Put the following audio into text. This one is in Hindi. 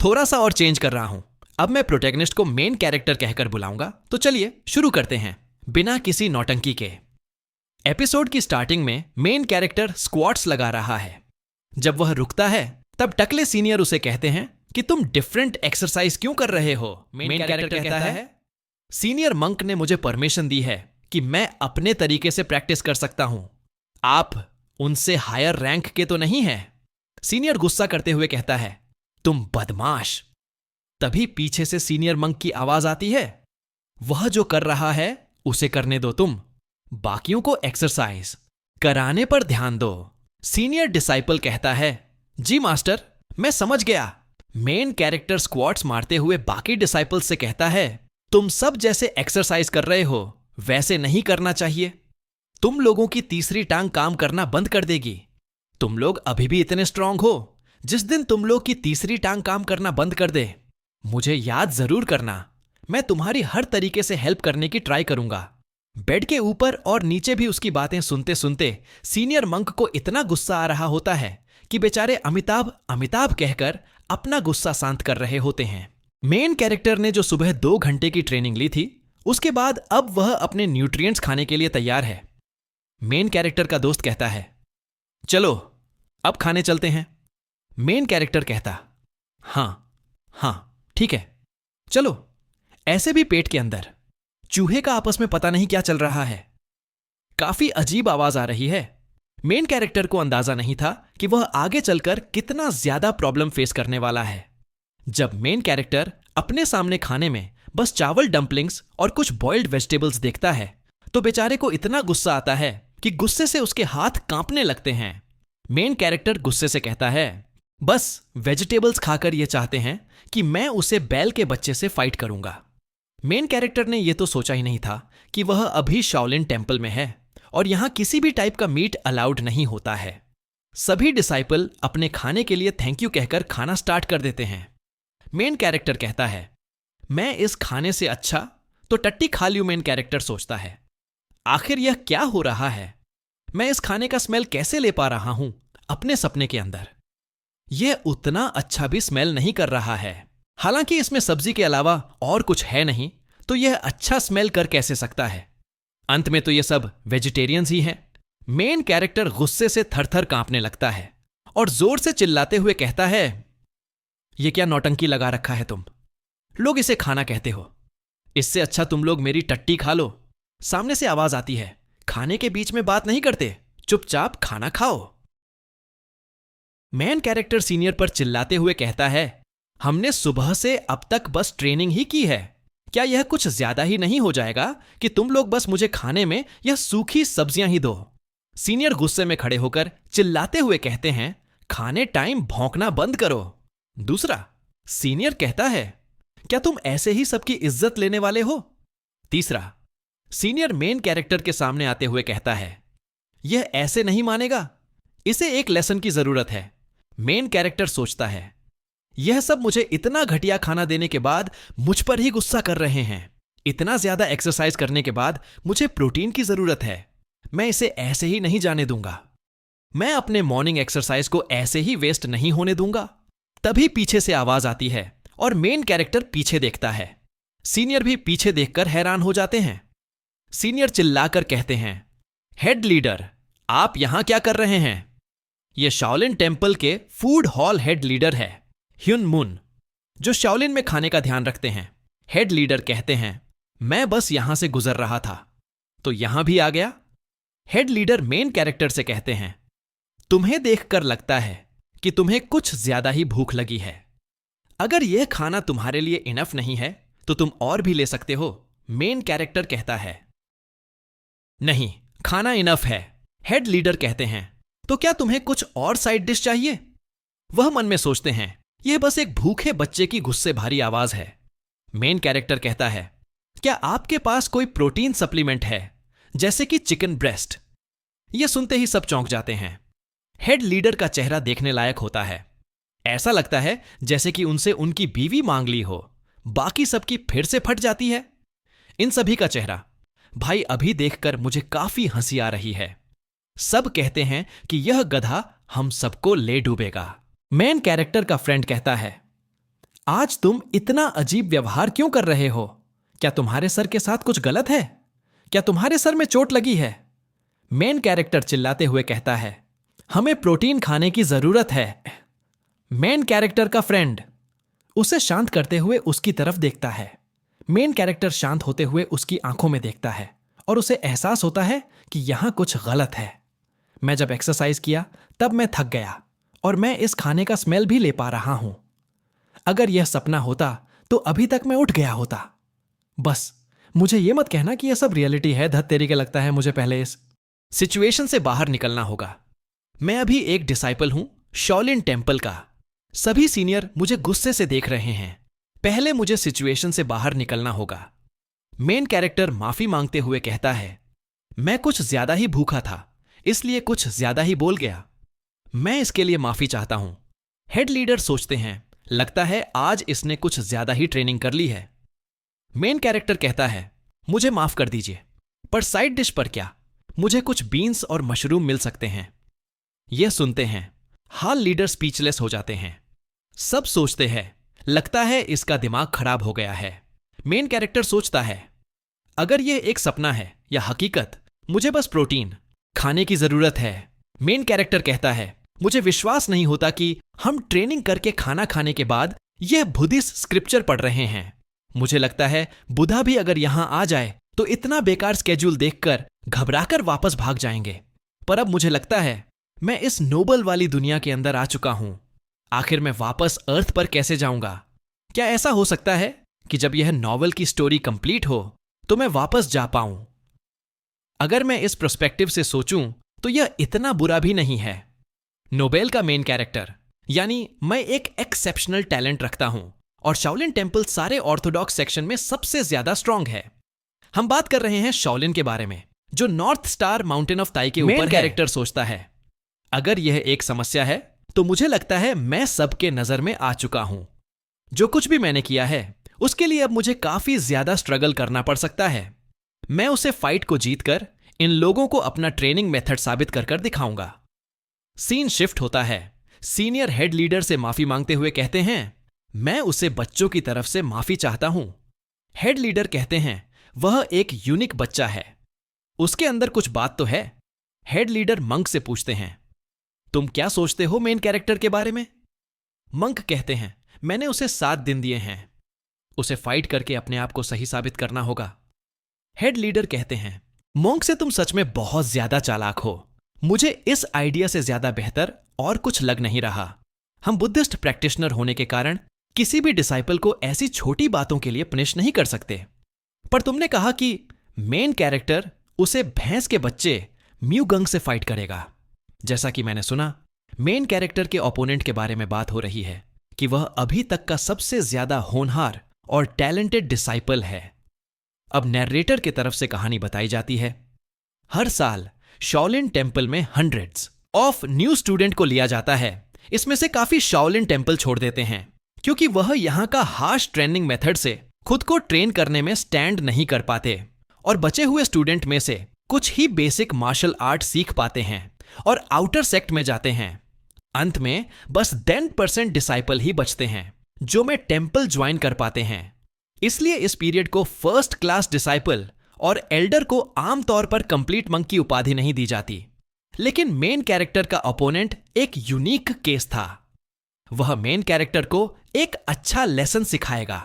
थोड़ा सा और चेंज कर रहा हूं। अब मैं प्रोटैगनिस्ट को मेन कैरेक्टर कहकर बुलाऊंगा। तो चलिए शुरू करते हैं बिना किसी नौटंकी के। एपिसोड की स्टार्टिंग में मेन कैरेक्टर स्क्वाट्स लगा रहा है। जब वह रुकता है तब टकले सीनियर उसे कहते हैं कि तुम डिफरेंट एक्सरसाइज क्यों कर रहे हो। मेन कैरेक्टर कहता है, सीनियर मंक ने मुझे परमिशन दी है कि मैं अपने तरीके से प्रैक्टिस कर सकता हूं। आप उनसे हायर रैंक के तो नहीं हैं। सीनियर गुस्सा करते हुए कहता है, तुम बदमाश। तभी पीछे से सीनियर मंक की आवाज आती है, वह जो कर रहा है उसे करने दो, तुम बाकियों को एक्सरसाइज कराने पर ध्यान दो। सीनियर डिसाइपल कहता है, जी मास्टर, मैं समझ गया। मेन कैरेक्टर स्क्वाट्स मारते हुए बाकी डिसाइपल से कहता है, तुम सब जैसे एक्सरसाइज कर रहे हो वैसे नहीं करना चाहिए। तुम लोगों की तीसरी टांग काम करना बंद कर देगी। तुम लोग अभी भी इतने स्ट्रांग हो। जिस दिन तुम लोग की तीसरी टांग काम करना बंद कर दे, मुझे याद जरूर करना। मैं तुम्हारी हर तरीके से हेल्प करने की ट्राई करूंगा। बेड के ऊपर और नीचे भी उसकी बातें सुनते सुनते सीनियर मंक को इतना गुस्सा आ रहा होता है कि बेचारे अमिताभ अमिताभ कहकर अपना गुस्सा शांत कर रहे होते हैं। मेन कैरेक्टर ने जो सुबह 2 घंटे की ट्रेनिंग ली थी, उसके बाद अब वह अपने न्यूट्रिएंट्स खाने के लिए तैयार है। मेन कैरेक्टर का दोस्त कहता है, चलो अब खाने चलते हैं। मेन कैरेक्टर कहता, हां ठीक है, चलो। ऐसे भी पेट के अंदर चूहे का आपस में पता नहीं क्या चल रहा है। काफी अजीब आवाज आ रही है। मेन कैरेक्टर को अंदाजा नहीं था कि वह आगे चलकर कितना ज्यादा प्रॉब्लम फेस करने वाला है। जब मेन कैरेक्टर अपने सामने खाने में बस चावल, डम्पलिंग्स और कुछ बॉइल्ड वेजिटेबल्स देखता है तो बेचारे को इतना गुस्सा आता है कि गुस्से से उसके हाथ कांपने लगते हैं। मेन कैरेक्टर गुस्से से कहता है, बस वेजिटेबल्स खाकर यह चाहते हैं कि मैं उसे बैल के बच्चे से फाइट करूंगा। मेन कैरेक्टर ने यह तो सोचा ही नहीं था कि वह अभी शाओलिन टेम्पल में है और यहां किसी भी टाइप का मीट अलाउड नहीं होता है। सभी डिसाइपल अपने खाने के लिए थैंक यू कहकर खाना स्टार्ट कर देते हैं। मेन कैरेक्टर कहता है, मैं इस खाने से अच्छा तो टट्टी खा लूं। मेन कैरेक्टर सोचता है, आखिर यह क्या हो रहा है। मैं इस खाने का स्मेल कैसे ले पा रहा हूं अपने सपने के अंदर। यह उतना अच्छा भी स्मेल नहीं कर रहा है। हालांकि इसमें सब्जी के अलावा और कुछ है नहीं, तो यह अच्छा स्मेल कर कैसे सकता है। अंत में तो यह सब वेजिटेरियंस ही हैं। मेन कैरेक्टर गुस्से से थर-थर कांपने लगता है और जोर से चिल्लाते हुए कहता है, यह क्या नौटंकी लगा रखा है तुम लोग, इसे खाना कहते हो। इससे अच्छा तुम लोग मेरी टट्टी खा लो। सामने से आवाज आती है, खाने के बीच में बात नहीं करते, चुपचाप खाना खाओ। मेन कैरेक्टर सीनियर पर चिल्लाते हुए कहता है, हमने सुबह से अब तक बस ट्रेनिंग ही की है। क्या यह कुछ ज्यादा ही नहीं हो जाएगा कि तुम लोग बस मुझे खाने में यह सूखी सब्जियां ही दो। सीनियर गुस्से में खड़े होकर चिल्लाते हुए कहते हैं, खाने टाइम भौंकना बंद करो। दूसरा, सीनियर कहता है, क्या तुम ऐसे ही सबकी इज्जत लेने वाले हो। तीसरा, सीनियर मेन कैरेक्टर के सामने आते हुए कहता है, यह ऐसे नहीं मानेगा, इसे एक लेसन की जरूरत है। मेन कैरेक्टर सोचता है, यह सब मुझे इतना घटिया खाना देने के बाद मुझ पर ही गुस्सा कर रहे हैं। इतना ज्यादा एक्सरसाइज करने के बाद मुझे प्रोटीन की जरूरत है। मैं इसे ऐसे ही नहीं जाने दूंगा। मैं अपने मॉर्निंग एक्सरसाइज को ऐसे ही वेस्ट नहीं होने दूंगा। तभी पीछे से आवाज आती है और मेन कैरेक्टर पीछे देखता है। सीनियर भी पीछे देखकर हैरान हो जाते हैं। सीनियर चिल्लाकर कहते हैं, हेड लीडर, आप यहां क्या कर रहे हैं। यह शाओलिन टेम्पल के फूड हॉल हेड लीडर है, ह्युन मुन, जो शाओलिन में खाने का ध्यान रखते हैं। हेड लीडर कहते हैं, मैं बस यहां से गुजर रहा था तो यहां भी आ गया। हेड लीडर मेन कैरेक्टर से कहते हैं, तुम्हें देखकर लगता है कि तुम्हें कुछ ज्यादा ही भूख लगी है। अगर यह खाना तुम्हारे लिए इनफ नहीं है तो तुम और भी ले सकते हो। मेन कैरेक्टर कहता है, नहीं, खाना इनफ है। हेड लीडर कहते हैं, तो क्या तुम्हें कुछ और साइड डिश चाहिए। वह मन में सोचते हैं, यह बस एक भूखे बच्चे की गुस्से भरी आवाज है। मेन कैरेक्टर कहता है, क्या आपके पास कोई प्रोटीन सप्लीमेंट है, जैसे कि चिकन ब्रेस्ट। यह सुनते ही सब चौंक जाते हैं। हेड लीडर का चेहरा देखने लायक होता है। ऐसा लगता है जैसे कि उनसे उनकी बीवी मांग ली हो। बाकी सबकी फिर से फट जाती है। इन सभी का चेहरा भाई अभी देखकर मुझे काफी हंसी आ रही है। सब कहते हैं कि यह गधा हम सबको ले डूबेगा। मेन कैरेक्टर का फ्रेंड कहता है, आज तुम इतना अजीब व्यवहार क्यों कर रहे हो? क्या तुम्हारे सर के साथ कुछ गलत है? क्या तुम्हारे सर में चोट लगी है? मेन कैरेक्टर चिल्लाते हुए कहता है, हमें प्रोटीन खाने की जरूरत है। मेन कैरेक्टर का फ्रेंड उसे शांत करते हुए उसकी तरफ देखता है। मेन कैरेक्टर शांत होते हुए उसकी आंखों में देखता है और उसे एहसास होता है कि यहां कुछ गलत है। मैं जब एक्सरसाइज किया तब मैं थक गया और मैं इस खाने का स्मेल भी ले पा रहा हूं। अगर यह सपना होता तो अभी तक मैं उठ गया होता। बस मुझे यह मत कहना कि यह सब रियलिटी है। धत तेरी के, लगता है मुझे पहले इस सिचुएशन से बाहर निकलना होगा। मैं अभी एक डिसाइपल हूं शाओलिन टेम्पल का। सभी सीनियर मुझे गुस्से से देख रहे हैं। पहले मुझे सिचुएशन से बाहर निकलना होगा। मेन कैरेक्टर माफी मांगते हुए कहता है, मैं कुछ ज्यादा ही भूखा था, इसलिए कुछ ज्यादा ही बोल गया। मैं इसके लिए माफी चाहता हूं। हेड लीडर सोचते हैं, लगता है आज इसने कुछ ज्यादा ही ट्रेनिंग कर ली है। मेन कैरेक्टर कहता है, मुझे माफ कर दीजिए, पर साइड डिश पर क्या? मुझे कुछ बीन्स और मशरूम मिल सकते हैं। यह सुनते हैं हाल लीडर स्पीचलेस हो जाते हैं। सब सोचते हैं, लगता है इसका दिमाग खराब हो गया है। मेन कैरेक्टर सोचता है, अगर यह एक सपना है या हकीकत, मुझे बस प्रोटीन खाने की जरूरत है। मेन कैरेक्टर कहता है, मुझे विश्वास नहीं होता कि हम ट्रेनिंग करके खाना खाने के बाद यह बुद्धिस्ट स्क्रिप्चर पढ़ रहे हैं। मुझे लगता है बुद्धा भी अगर यहां आ जाए तो इतना बेकार स्केड्यूल देखकर घबराकर वापस भाग जाएंगे। पर अब मुझे लगता है मैं इस नोबल वाली दुनिया के अंदर आ चुका हूं। आखिर मैं वापस अर्थ पर कैसे जाऊंगा? क्या ऐसा हो सकता है कि जब यह नॉवल की स्टोरी कंप्लीट हो तो मैं वापस जा पाऊं? अगर मैं इस पर्सपेक्टिव से सोचूं तो यह इतना बुरा भी नहीं है। नोबेल का मेन कैरेक्टर, यानी मैं एक एक्सेप्शनल टैलेंट रखता हूं और शाओलिन टेम्पल सारे ऑर्थोडॉक्स सेक्शन में सबसे ज्यादा स्ट्रांग है। हम बात कर रहे हैं शाओलिन के बारे में, जो नॉर्थ स्टार माउंटेन ऑफ ताई के ऊपर कैरेक्टर सोचता है। अगर यह एक समस्या है तो मुझे लगता है मैं सबके नजर में आ चुका हूं। जो कुछ भी मैंने किया है उसके लिए अब मुझे काफी ज्यादा स्ट्रगल करना पड़ सकता है। मैं उसे फाइट को जीतकर इन लोगों को अपना ट्रेनिंग मेथड साबित कर दिखाऊंगा। सीन शिफ्ट होता है। सीनियर हेड लीडर से माफी मांगते हुए कहते हैं, मैं उसे बच्चों की तरफ से माफी चाहता हूं। हेड लीडर कहते हैं, वह एक यूनिक बच्चा है, उसके अंदर कुछ बात तो है। हेड लीडर मंक से पूछते हैं, तुम क्या सोचते हो मेन कैरेक्टर के बारे में? मंक कहते हैं, मैंने उसे 7 दिन दिए हैं, उसे फाइट करके अपने आप को सही साबित करना होगा। हेड लीडर कहते हैं, मोंक से तुम सच में बहुत ज्यादा चालाक हो। मुझे इस आइडिया से ज्यादा बेहतर और कुछ लग नहीं रहा। हम बुद्धिस्ट प्रैक्टिशनर होने के कारण किसी भी डिसाइपल को ऐसी छोटी बातों के लिए पनिश नहीं कर सकते। पर तुमने कहा कि मेन कैरेक्टर उसे भैंस के बच्चे म्यूगंग से फाइट करेगा। जैसा कि मैंने सुना, मेन कैरेक्टर के ओपोनेंट के बारे में बात हो रही है कि वह अभी तक का सबसे ज्यादा होनहार और टैलेंटेड डिसाइपल है। अब नैरेटर की तरफ से कहानी बताई जाती है। हर साल शाओलिन टेम्पल में हंड्रेड्स ऑफ न्यू स्टूडेंट को लिया जाता है। इसमें से काफी शाओलिन टेम्पल छोड़ देते हैं क्योंकि वह यहां का हार्श ट्रेनिंग मेथड से खुद को ट्रेन करने में स्टैंड नहीं कर पाते, और बचे हुए स्टूडेंट में से कुछ ही बेसिक मार्शल आर्ट सीख पाते हैं और आउटर सेक्ट में जाते हैं। अंत में बस 10% डिसाइपल ही बचते हैं जो में टेम्पल ज्वाइन कर पाते हैं। इसलिए इस पीरियड को फर्स्ट क्लास डिसाइपल और एल्डर को आमतौर पर कंप्लीट मंक की उपाधि नहीं दी जाती। लेकिन मेन कैरेक्टर का ओपोनेंट एक यूनिक केस था। वह मेन कैरेक्टर को एक अच्छा लेसन सिखाएगा